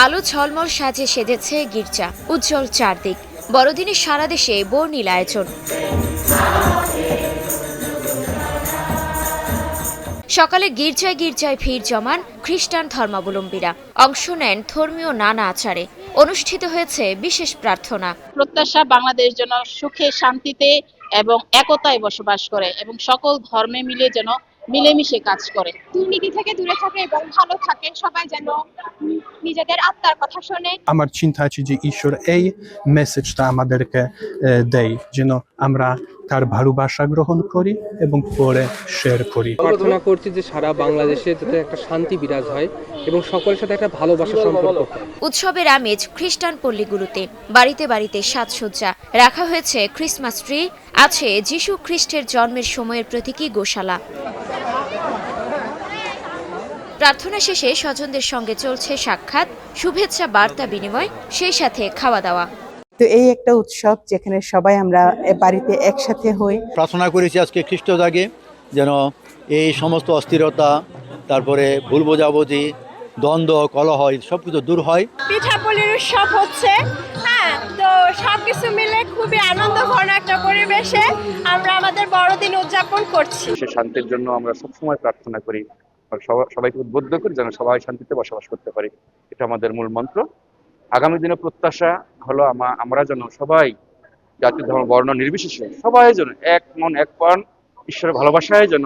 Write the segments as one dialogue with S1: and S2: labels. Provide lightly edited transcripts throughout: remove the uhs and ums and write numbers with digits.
S1: আলো ঝলমল সাজে সেজেছে গির্জা, উজ্জ্বল চারদিক। বড়দিনে সারা দেশে বর্ণিল আয়োজন। সকালে গির্জায় গির্জায় ভিড় জমান খ্রিস্টান ধর্মাবলম্বীরা। অংশ নেন ধর্মীয় নানা আচারে। অনুষ্ঠিত হয়েছে বিশেষ প্রার্থনা।
S2: প্রত্যাশা বাংলাদেশ যেন সুখে শান্তিতে এবং একতায় বসবাস করে এবং সকল ধর্মে মিলে যেন মিলেমিশে কাজ করে,
S3: দুর্নীতি থেকে দূরে থাকে এবং ভালো থাকে, সবাই যেন নিজেদের আত্মার কথা শোনে।
S4: আমার চিন্তা আছে যে ঈশ্বর এই মেসেজটা আমাদেরকে দেয়, যেন আমরা তার ভালোবাসা গ্রহণ করি এবং পরে শেয়ার করি।
S5: প্রার্থনা করছি যে সারা বাংলাদেশে যাতে একটা শান্তি বিরাজ হয় এবং সকলের সাথে একটা ভালোবাসার সম্পর্ক।
S1: উৎসবের আমেজ খ্রিস্টান পল্লীগুলোতে। বাড়িতে বাড়িতে সাজসজ্জা, রাখা হয়েছে ক্রিসমাস ট্রি, আছে যিশু খ্রিস্টের জন্মের সময়ের প্রতীকী গোশালা। প্রার্থনা শেষে স্বজনদের সঙ্গে চলছে সাক্ষাৎ, শুভেচ্ছা বার্তা বিনিময়, সেই সাথে খাওয়া দাওয়া।
S6: তো এই একটা উৎসব যেখানে সবাই আমরা বাড়িতে একসাথে হই।
S7: প্রার্থনা করেছি আজকে খ্রিস্ট জাগে যেন এই সমস্ত অস্থিরতা, তারপরে ভুল বোঝাবুঝি, দ্বন্দ্ব, কলহ সবকিছু দূর হয়।
S3: পিঠাপুলির উৎসব হচ্ছে, তো সবকিছু মিলে খুবই আনন্দঘন একটা পরিবেশে আমরা আমাদের বড়দিন উদযাপন করছি।
S8: শান্তির জন্য আমরা সবসময় প্রার্থনা করি, সবাইকে উদ্বুদ্ধ করি যেন সবাই শান্তিতে বসবাস করতে পারি। এটা আমাদের মূল মন্ত্র। আগামী দিনে প্রত্যাশা হলো আমরা যেন সবাই জাতি ধর্ম বর্ণ নির্বিশেষে সবাই যেন এক মন এক প্রাণ ঈশ্বরের ভালোবাসায় যেন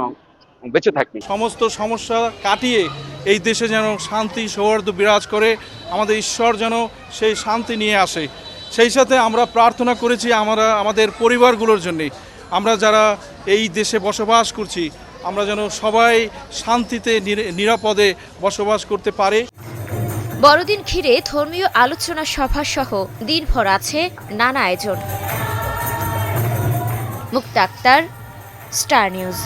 S8: বেঁচে থাকি।
S9: সমস্ত সমস্যা কাটিয়ে এই দেশে যেন শান্তি সৌহার্দ্য বিরাজ করে, আমাদের ঈশ্বর যেন সেই শান্তি নিয়ে আসে। সেই সাথে আমরা প্রার্থনা করেছি আমাদের পরিবারগুলোর জন্যে, আমরা যারা এই দেশে বসবাস করছি, আমরা যেন সবাই শান্তিতে নিরাপদে বসবাস করতে পারে।
S1: বড়দিন ঘিরে ধর্মীয় আলোচনা সভা সহ দিনভর আছে নানা আয়োজন। মুক্তা আক্তার, স্টার নিউজ।